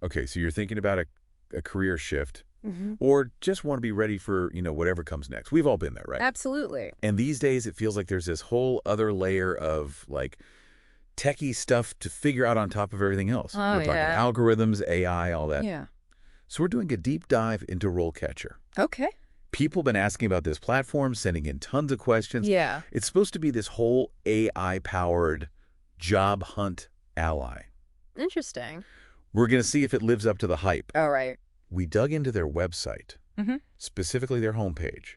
Okay, so you're thinking about a career shift Hmm. or just want to be ready for, whatever comes next. We've all been there, right? Absolutely. And these days it feels like there's this whole other layer of like techie stuff to figure out on top of everything else. Oh, We're talking yeah. algorithms, AI, all that. Yeah. So we're doing a deep dive into RoleCatcher. Okay. People have been asking about this platform, sending in tons of questions. Yeah. It's supposed to be this whole AI-powered job hunt ally. Interesting. We're going to see if it lives up to the hype. All right. We dug into their website, Mm-hmm. specifically their homepage,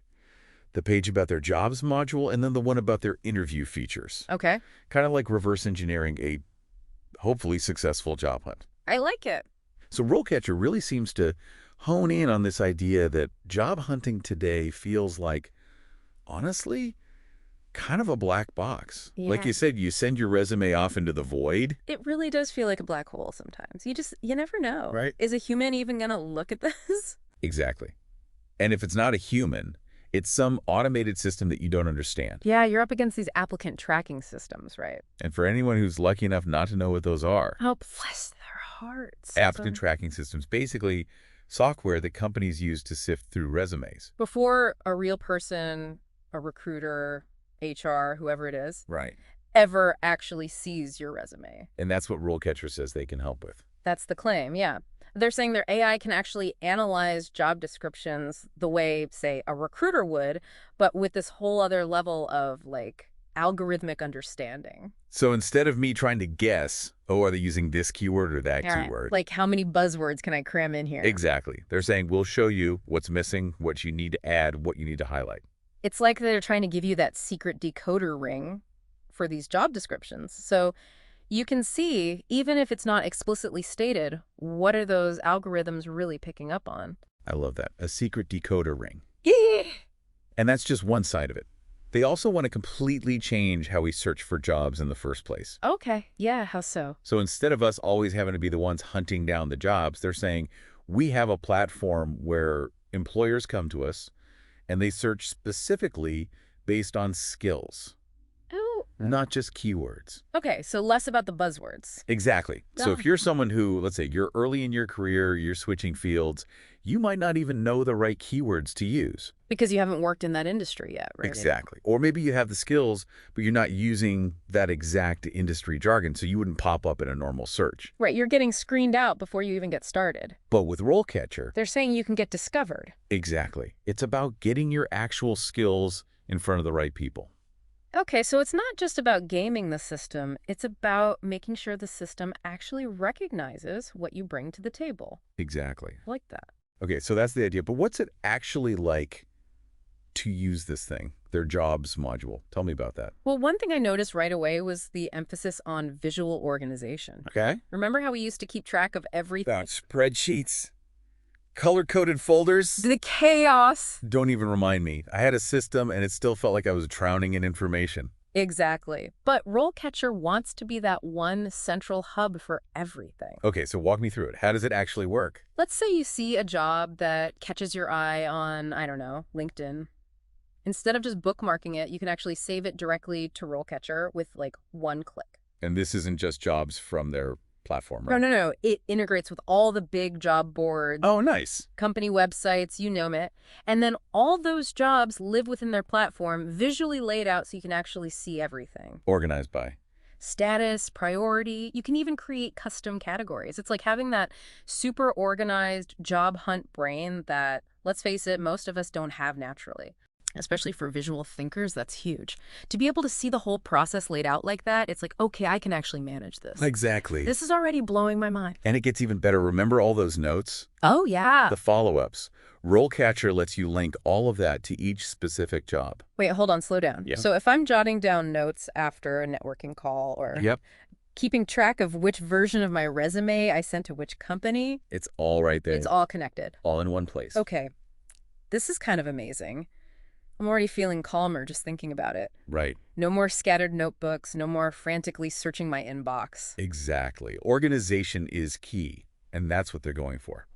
the page about their jobs module, and then the one about their interview features. Okay. Kind of like reverse engineering a hopefully successful job hunt. I like it. So RoleCatcher really seems to hone in on this idea that job hunting today feels like, honestly, kind of a black box. Like Yeah. you said, you send your resume off into the void. It really does feel like a black hole sometimes. You never know. Right. Is a human even going to look at this? Exactly. And if it's not a human, it's some automated system that you don't understand. Yeah, you're up against these applicant tracking systems, right? And for anyone who's lucky enough not to know what those are, Oh, bless their hearts. applicant tracking systems, basically software that companies use to sift through resumes. Before a real person, a recruiter, HR, whoever it is, Right. ever actually sees your resume. And that's what RoleCatcher says they can help with. That's the claim, yeah. They're saying their AI can actually analyze job descriptions the way, say, a recruiter would, but with this whole other level of, like, algorithmic understanding. So instead of me trying to guess, oh, are they using this keyword or that Yeah, keyword? like, how many buzzwords can I cram in here? Exactly. They're saying we'll show you what's missing, what you need to add, what you need to highlight. It's like they're trying to give you that secret decoder ring for these job descriptions. So you can see, even if it's not explicitly stated, what are those algorithms really picking up on? I love that. A secret decoder ring. Yeah. And that's just one side of it. They also want to completely change how we search for jobs in the first place. Okay. Yeah, how so? So instead of us always having to be the ones hunting down the jobs, they're saying we have a platform where employers come to us and they search specifically based on skills, Oh. not just keywords. Okay, so less about the buzzwords. Exactly. So if Got you're someone who, let's say you're early in your career, you're switching fields, you might not even know the right keywords to use. Because you haven't worked in that industry yet, right? Exactly. Or maybe you have the skills, but you're not using that exact industry jargon, so you wouldn't pop up in a normal search. Right, you're getting screened out before you even get started. But with RoleCatcher, They're saying you can get discovered. exactly. It's about getting your actual skills in front of the right people. Okay, so it's not just about gaming the system. It's about making sure the system actually recognizes what you bring to the table. Exactly. I like that. Okay, so that's the idea. But what's it actually like to use this thing, their jobs module? Tell me about that. Well, one thing I noticed right away was the emphasis on visual organization. Okay. Remember how we used to keep track of everything? About spreadsheets, color-coded folders. The chaos. Don't even remind me. I had a system and it still felt like I was drowning in information. Exactly. But RoleCatcher wants to be that one central hub for everything. Okay, so walk me through it. How does it actually work? Let's say you see a job that catches your eye on, I don't know, LinkedIn. Instead of just bookmarking it, you can actually save it directly to RoleCatcher with like one click. And this isn't just jobs from their platform, right? No. It integrates with all the big job boards, Oh, nice. company websites, you name it. And then all those jobs live within their platform, visually laid out so you can actually see everything. Organized by. Status, priority, you can even create custom categories. It's like having that super organized job hunt brain that, let's face it, most of us don't have naturally. Especially for visual thinkers, that's huge. To be able to see the whole process laid out like that, it's like, okay, I can actually manage this. Exactly. This is already blowing my mind. And it gets even better. Remember all those notes? Oh, yeah. The follow-ups. RoleCatcher lets you link all of that to each specific job. Wait, hold on, slow down. Yeah. So if I'm jotting down notes after a networking call or Yep. keeping track of which version of my resume I sent to which company, It's all right there. it's all connected. all in one place. Okay, this is kind of amazing. I'm already feeling calmer just thinking about it. Right. No more scattered notebooks, no more frantically searching my inbox. Exactly. Organization is key, and that's what they're going for.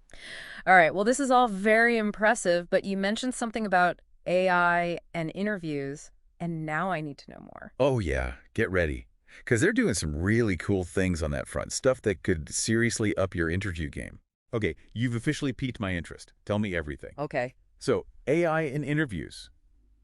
All right, well, this is all very impressive, but you mentioned something about AI and interviews, and now I need to know more. Oh, yeah. Get ready. Because they're doing some really cool things on that front, stuff that could seriously up your interview game. Okay, you've officially piqued my interest. Tell me everything. Okay. So, AI in interviews.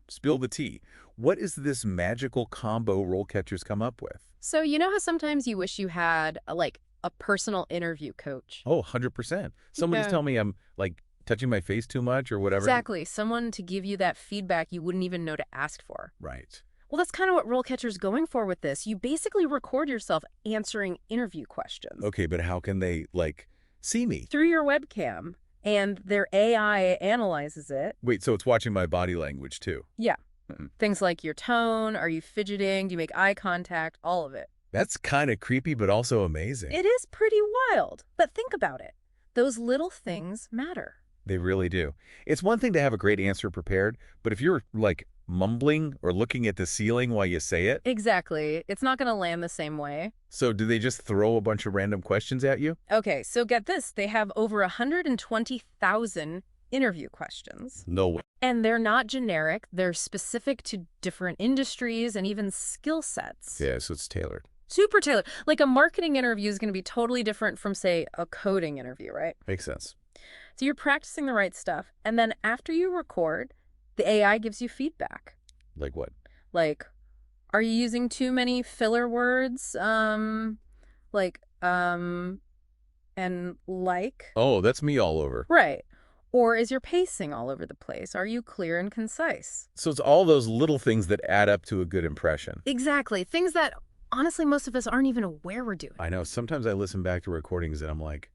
Spill the tea. What is this magical combo role catchers come up with? So you know how sometimes you wish you had a personal interview coach? Oh, 100%. Somebody's Yeah. telling me I'm, like, touching my face too much or whatever. Exactly. Someone to give you that feedback you wouldn't even know to ask for. Right. Well, that's kind of what RoleCatcher's going for with this. You basically record yourself answering interview questions Okay, but how can they, like, see me? through your webcam, and their AI analyzes it. Wait, so it's watching my body language, too? Yeah. Mm. Things like your tone, are you fidgeting, do you make eye contact, all of it. That's kind of creepy, but also amazing. It is pretty wild, but think about it. Those little things matter. They really do. It's one thing to have a great answer prepared, but if you're, like, mumbling or looking at the ceiling while you say it, Exactly. It's not going to land the same way. so do they just throw a bunch of random questions at you? Okay, so get this. They have over 120,000 interview questions. No way. And they're not generic. They're specific to different industries and even skill sets. Yeah, so it's tailored. Super tailored. Like a marketing interview is going to be totally different from, say, a coding interview, right? Makes sense. So you're practicing the right stuff. And then after you record, the AI gives you feedback. Like what? Like, are you using too many filler words? Like, and like? Oh, that's me all over. Right. Or is your pacing all over the place? Are you clear and concise? So it's all those little things that add up to a good impression. Exactly. Things that, honestly, most of us aren't even aware we're doing. I know. Sometimes I listen back to recordings and I'm like,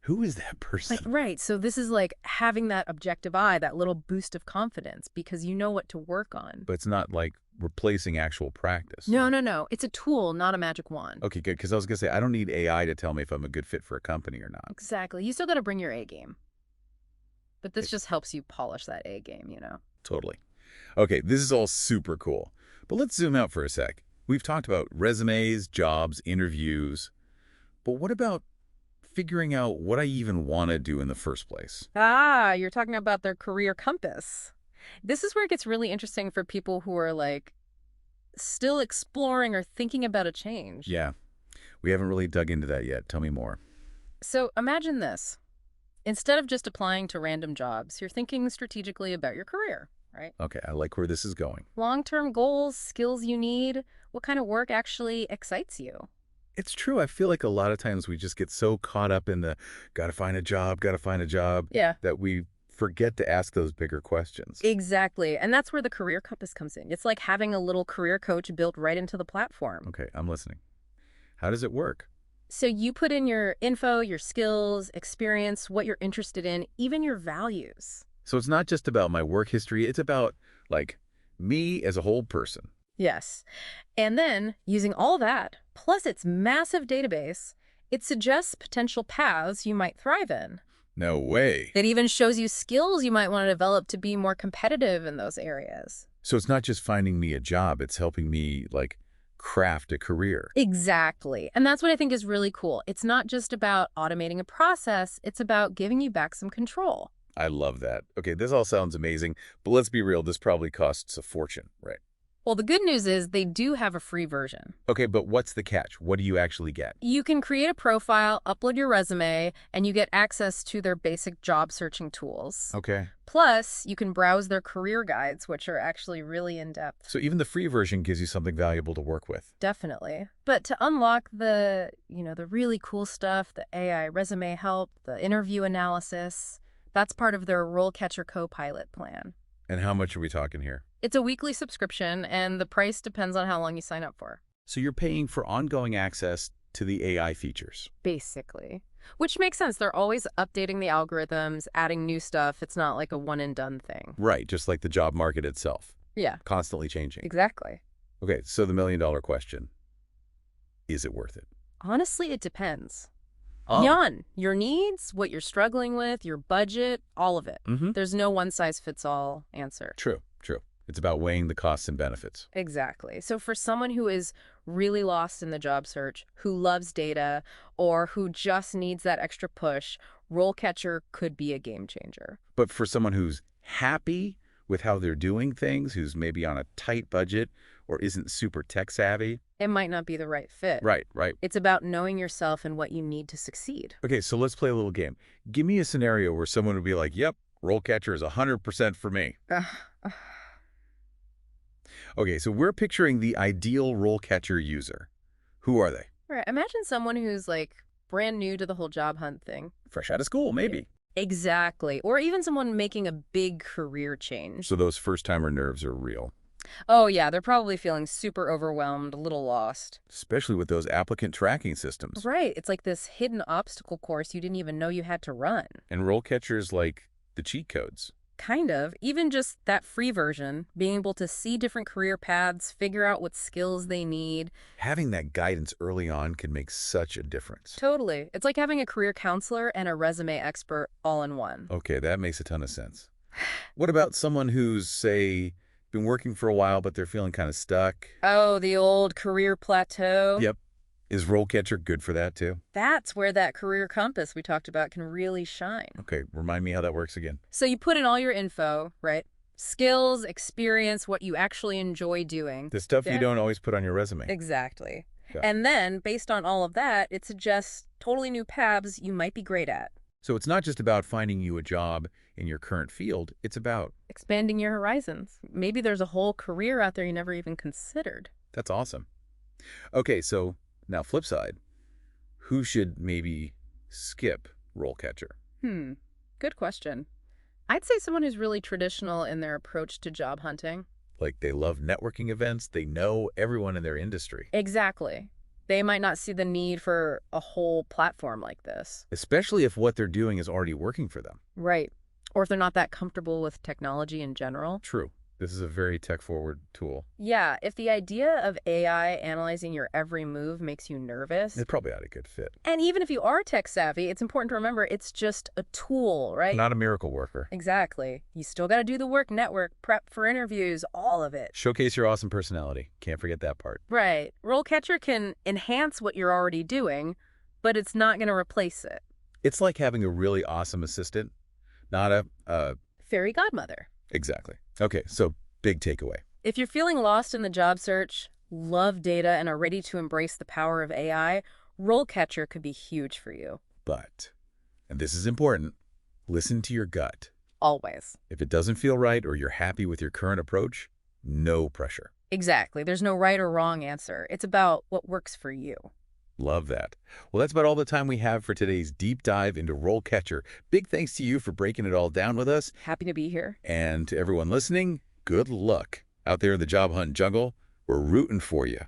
who is that person? Right. So this is like having that objective eye, that little boost of confidence, because you know what to work on. But it's not like replacing actual practice. No, no, no. It's a tool, not a magic wand. Okay, good. Because I was going to say, I don't need AI to tell me if I'm a good fit for a company or not. Exactly. You still got to bring your A game. But this just helps you polish that A game, you know? Totally. Okay, this is all super cool. But let's zoom out for a sec. We've talked about resumes, jobs, interviews. But what about figuring out what I even want to do in the first place? Ah, you're talking about their career compass. This is where it gets really interesting for people who are like still exploring or thinking about a change. Yeah, we haven't really dug into that yet. Tell me more. So imagine this. Instead of just applying to random jobs, you're thinking strategically about your career, right? Okay, I like where this is going. Long-term goals, skills you need, what kind of work actually excites you? It's true. I feel like a lot of times we just get so caught up in the gotta find a job, Yeah. that we forget to ask those bigger questions. Exactly. And that's where the career compass comes in. It's like having a little career coach built right into the platform. Okay, I'm listening. How does it work? So you put in your info, your skills, experience, what you're interested in, even your values. So it's not just about my work history. It's about, like, me as a whole person. Yes. And then, using all that, plus its massive database, it suggests potential paths you might thrive in. No way. It even shows you skills you might want to develop to be more competitive in those areas. So it's not just finding me a job. It's helping me, like, craft a career. Exactly. And that's what I think is really cool. It's not just about automating a process, it's about giving you back some control. I love that. Okay, this all sounds amazing, but let's be real. This probably costs a fortune, right? Well, the good news is they do have a free version. Okay, but what's the catch? What do you actually get? You can create a profile, upload your resume, and you get access to their basic job searching tools. Okay. Plus, you can browse their career guides, which are actually really in-depth. So even the free version gives you something valuable to work with. Definitely. But to unlock the really cool stuff, the AI resume help, the interview analysis, that's part of their RoleCatcher Copilot plan. And how much are we talking here? It's a weekly subscription, and the price depends on how long you sign up for. So you're paying for ongoing access to the AI features. Basically. Which makes sense. They're always updating the algorithms, adding new stuff. It's not like a one-and-done thing. Right, just like the job market itself. Yeah, Constantly changing. exactly. Okay, so the million-dollar question. Is it worth it? Honestly, it depends. Oh. Beyond your needs, what you're struggling with, your budget, all of it. Mm-hmm. There's no one-size-fits-all answer. True, true. It's about weighing the costs and benefits. Exactly. So for someone who is really lost in the job search, who loves data, or who just needs that extra push, RoleCatcher could be a game changer. But for someone who's happy with how they're doing things, who's maybe on a tight budget, or isn't super tech savvy. It might not be the right fit. Right, right. It's about knowing yourself and what you need to succeed. Okay, so let's play a little game. Give me a scenario where someone would be like, yep, RoleCatcher is 100% for me. Ugh. Okay, so we're picturing the ideal RoleCatcher user. Who are they? Right. Imagine someone who's like brand new to the whole job hunt thing. Fresh out of school, maybe. Exactly. Or even someone making a big career change. So those first-timer nerves are real. Oh, yeah, they're probably feeling super overwhelmed, a little lost. Especially with those applicant tracking systems. Right. It's like this hidden obstacle course you didn't even know you had to run. And RoleCatcher's like the cheat codes. Kind of. Even just that free version, being able to see different career paths, figure out what skills they need. Having that guidance early on can make such a difference. Totally. It's like having a career counselor and a resume expert all in one. Okay, that makes a ton of sense. What about someone who's, say, been working for a while, but they're feeling kind of stuck? Oh, the old career plateau. Yep. Is RoleCatcher good for that, too? That's where that career compass we talked about can really shine. Okay, remind me how that works again. So you put in all your info, right? Skills, experience, what you actually enjoy doing. The stuff you Then- don't always put on your resume. Exactly. Yeah. And then, based on all of that, it suggests totally new paths you might be great at. So it's not just about finding you a job in your current field, it's about... Expanding your horizons. Maybe there's a whole career out there you never even considered. That's awesome. Okay, so now flip side. Who should maybe skip RoleCatcher? Good question. I'd say someone who's really traditional in their approach to job hunting. Like they love networking events, they know everyone in their industry. Exactly. They might not see the need for a whole platform like this. Especially if what they're doing is already working for them. Right. Or if they're not that comfortable with technology in general. True. This is a very tech-forward tool. Yeah, if the idea of AI analyzing your every move makes you nervous, It's probably not a good fit. and even if you are tech savvy, it's important to remember it's just a tool, right? Not a miracle worker. Exactly. You still got to do the work, network, prep for interviews, all of it. Showcase your awesome personality. Can't forget that part. Right. RoleCatcher can enhance what you're already doing, but it's not going to replace it. It's like having a really awesome assistant, not a... Fairy godmother. Exactly. Okay, so big takeaway. If you're feeling lost in the job search, love data, and are ready to embrace the power of AI, RoleCatcher could be huge for you. But, and this is important, listen to your gut. Always. If it doesn't feel right or you're happy with your current approach, no pressure. Exactly. There's no right or wrong answer. It's about what works for you. Love that. Well, that's about all the time we have for today's deep dive into RoleCatcher. Big thanks to you for breaking it all down with us. Happy to be here. And to everyone listening, good luck. Out there in the job hunt jungle, we're rooting for you.